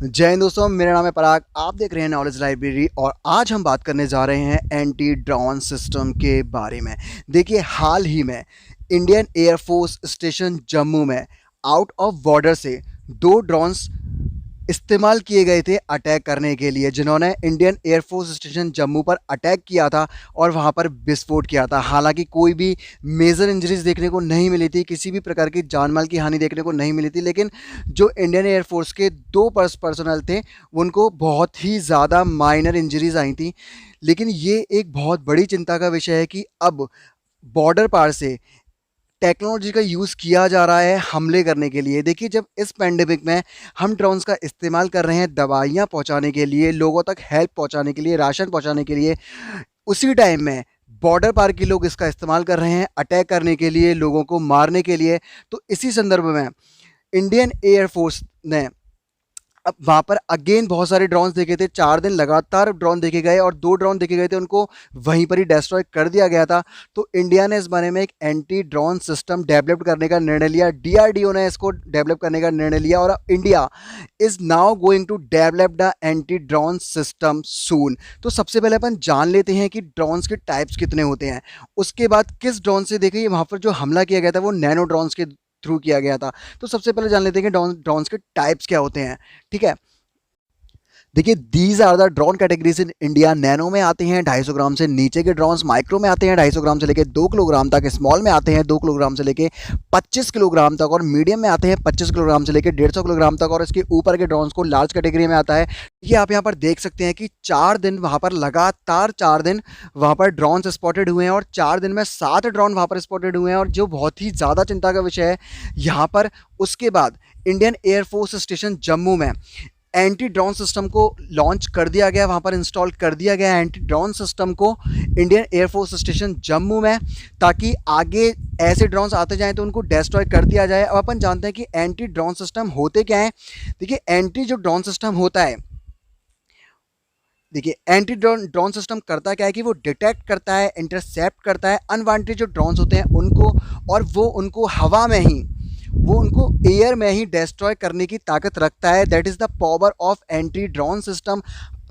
जय हिंद दोस्तों, मेरा नाम है पराग। आप देख रहे हैं नॉलेज लाइब्रेरी और आज हम बात करने जा रहे हैं एंटी ड्रोन सिस्टम के बारे में। देखिए, हाल ही में इंडियन एयरफोर्स स्टेशन जम्मू में आउट ऑफ बॉर्डर से 2 ड्रोन्स इस्तेमाल किए गए थे अटैक करने के लिए, जिन्होंने इंडियन एयरफोर्स स्टेशन जम्मू पर अटैक किया था और वहां पर विस्फोट किया था। हालांकि कोई भी मेजर इंजरीज देखने को नहीं मिली थी, किसी भी प्रकार की जान माल की हानि देखने को नहीं मिली थी, लेकिन जो इंडियन एयरफोर्स के 2 पर्सनल थे उनको बहुत ही ज़्यादा माइनर इंजरीज आई थी। लेकिन ये एक बहुत बड़ी चिंता का विषय है कि अब बॉर्डर पार से टेक्नोलॉजी का यूज़ किया जा रहा है हमले करने के लिए। देखिए, जब इस पैंडेमिक में हम ड्रोन्स का इस्तेमाल कर रहे हैं दवाइयाँ पहुँचाने के लिए, लोगों तक हेल्प पहुँचाने के लिए, राशन पहुँचाने के लिए, उसी टाइम में बॉर्डर पार के लोग इसका इस्तेमाल कर रहे हैं अटैक करने के लिए, लोगों को मारने के लिए। तो इसी संदर्भ में इंडियन एयरफोर्स ने अब वहाँ पर अगेन बहुत सारे ड्रोन्स देखे थे। 4 दिन लगातार ड्रोन देखे गए और 2 ड्रोन देखे गए थे, उनको वहीं पर ही डिस्ट्रॉय कर दिया गया था। तो इंडिया ने इस बारे में एक एंटी ड्रोन सिस्टम डेवलप करने का निर्णय लिया। डीआरडीओ ने इसको डेवलप करने का निर्णय लिया और India is now going to develop the anti drone system soon. तो सबसे पहले अपन जान लेते हैं कि ड्रोन्स के टाइप्स कितने होते हैं। उसके बाद किस ड्रोन से, देखिए वहाँ पर जो हमला किया गया था वो नैनो ड्रोन्स के थ्रू किया गया था। तो सबसे पहले जान लेते हैं कि ड्रोन्स के टाइप्स क्या होते हैं। ठीक है, देखिए, these are the drone categories in India. Nano में आते हैं 250 ग्राम से नीचे के ड्रोन्स, माइक्रो में आते हैं 250 ग्राम से लेकर 2 किलोग्राम तक, स्मॉल में आते हैं 2 किलोग्राम से लेकर 25 किलोग्राम तक, और मीडियम में आते हैं 25 किलोग्राम से लेकर 150 किलोग्राम तक, और इसके ऊपर के ड्रोन्स को लार्ज कैटेगरी में आता है। ये आप यहाँ पर देख सकते हैं कि 4 दिन वहाँ पर लगातार 4 दिन वहाँ पर ड्रोन्स स्पॉटेड हुए हैं और 4 दिन में 7 ड्रोन वहाँ पर स्पॉटेड हुए हैं, और जो बहुत ही ज़्यादा चिंता का विषय है यहाँ पर। उसके बाद इंडियन एयरफोर्स स्टेशन जम्मू में एंटी ड्रोन सिस्टम को लॉन्च कर दिया गया, वहाँ पर इंस्टॉल कर दिया गया एंटी ड्रोन सिस्टम को इंडियन एयरफोर्स स्टेशन जम्मू में, ताकि आगे ऐसे ड्रोन्स आते जाएं तो उनको डिस्ट्रॉय कर दिया जाए। अब अपन जानते हैं कि एंटी ड्रोन सिस्टम होते क्या हैं। देखिए, एंटी जो ड्रोन सिस्टम होता है, देखिए एंटी ड्रोन सिस्टम करता क्या है कि वो डिटेक्ट करता है, इंटरसेप्ट करता है अनवांटेड जो ड्रोन्स होते हैं उनको, और वो उनको हवा में ही, वो उनको एयर में ही डिस्ट्रॉय करने की ताकत रखता है। That is the power of anti drone system.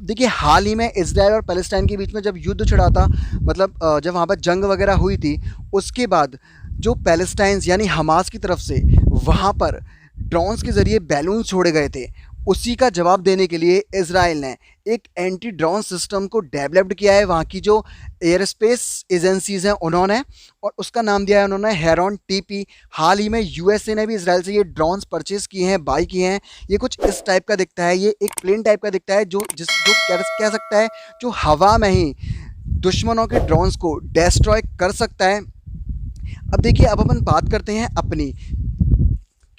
देखिए, हाल ही में इजराइल और पैलेस्टाइन के बीच में जब युद्ध छिड़ा था, मतलब जब वहाँ पर जंग वगैरह हुई थी, उसके बाद जो पैलेस्टाइंस यानी हमास की तरफ से वहाँ पर ड्रोन्स के ज़रिए बैलून छोड़े गए थे, उसी का जवाब देने के लिए इजराइल ने एक एंटी ड्रोन सिस्टम को डेवलप्ड किया है। वहाँ की जो एयर स्पेस एजेंसीज हैं उन्होंने, और उसका नाम दिया है उन्होंने हेरॉन टीपी। हाल ही में यूएसए ने भी इजराइल से ये ड्रोन्स परचेज किए हैं, बाई किए हैं। ये कुछ इस टाइप का दिखता है, ये एक प्लेन टाइप का दिखता है, जो कह सकता है जो हवा में ही दुश्मनों के ड्रोन्स को डिस्ट्रॉय कर सकता है। अब देखिए, अब अपन बात करते हैं अपनी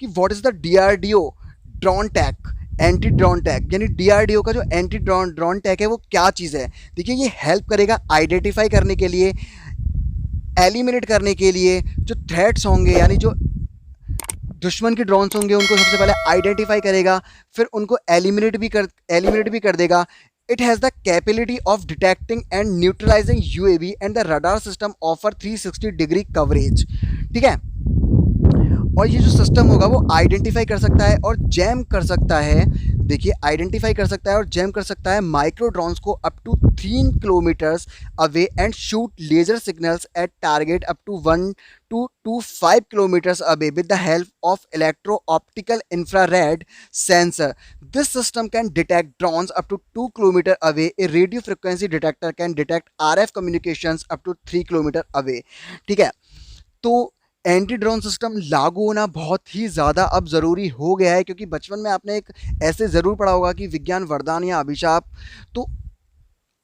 कि what is the DRDO drone tech, anti drone tag, यानी डीआरडीओ का जो एंटी ड्रोन टैग है वो क्या चीज़ है। देखिए, ये हेल्प करेगा आइडेंटिफाई करने के लिए, एलिमिनेट करने के लिए। जो थ्रेट्स होंगे यानी जो दुश्मन के ड्रोन्स होंगे उनको सबसे पहले आइडेंटिफाई करेगा, फिर उनको एलिमिनेट भी कर देगा। It has the capability of detecting and neutralising UAV and the radar system offer 360 degree coverage. ठीक है, और ये जो सिस्टम होगा वो आइडेंटिफाई कर सकता है और जैम कर सकता है। देखिए, आइडेंटिफाई कर सकता है और जैम कर सकता है माइक्रो ड्रोन्स को up to 3 kilometres away and shoot laser signals at target up to 1 to 5 kilometers away with the help of electro-optical infrared sensor. This system can detect drones up to 2 kilometers away. A radio frequency detector can detect RF communications up to 3 kilometers away. ठीक है, तो anti drone system लागू होना बहुत ही ज़्यादा अब ज़रूरी हो गया है, क्योंकि बचपन में आपने एक ऐसे ज़रूर पढ़ा होगा कि विज्ञान वरदान या अभिशाप। तो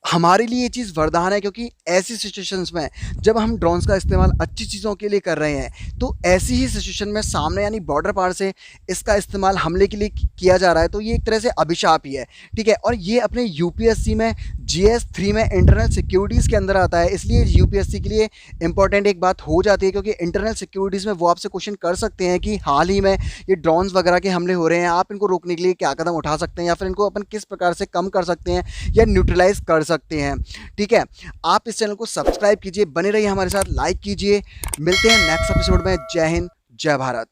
हमारे लिए ये चीज़ वरदान है, क्योंकि ऐसी सिचुएशंस में जब हम ड्रोन्स का इस्तेमाल अच्छी चीज़ों के लिए कर रहे हैं, तो ऐसी ही सिचुएशन में सामने यानी बॉर्डर पार से इसका इस्तेमाल हमले के लिए किया जा रहा है, तो ये एक तरह से अभिशाप ही है। ठीक है, और ये अपने यूपीएससी में GS3 में इंटरनल सिक्योरिटीज़ के अंदर आता है, इसलिए यूपीएससी के लिए इंपॉर्टेंट एक बात हो जाती है, क्योंकि इंटरनल सिक्योरिटीज़ में वो आपसे क्वेश्चन कर सकते हैं कि हाल ही में ये ड्रोन्स वगैरह के हमले हो रहे हैं, आप इनको रोकने के लिए क्या कदम उठा सकते हैं, या फिर इनको अपन किस प्रकार से कम कर सकते हैं या न्यूट्रलाइज कर सकते हैं। ठीक है, आप इस चैनल को सब्सक्राइब कीजिए, बने रहिए हमारे साथ, लाइक कीजिए। मिलते हैं नेक्स्ट एपिसोड में। जय हिंद, जय भारत।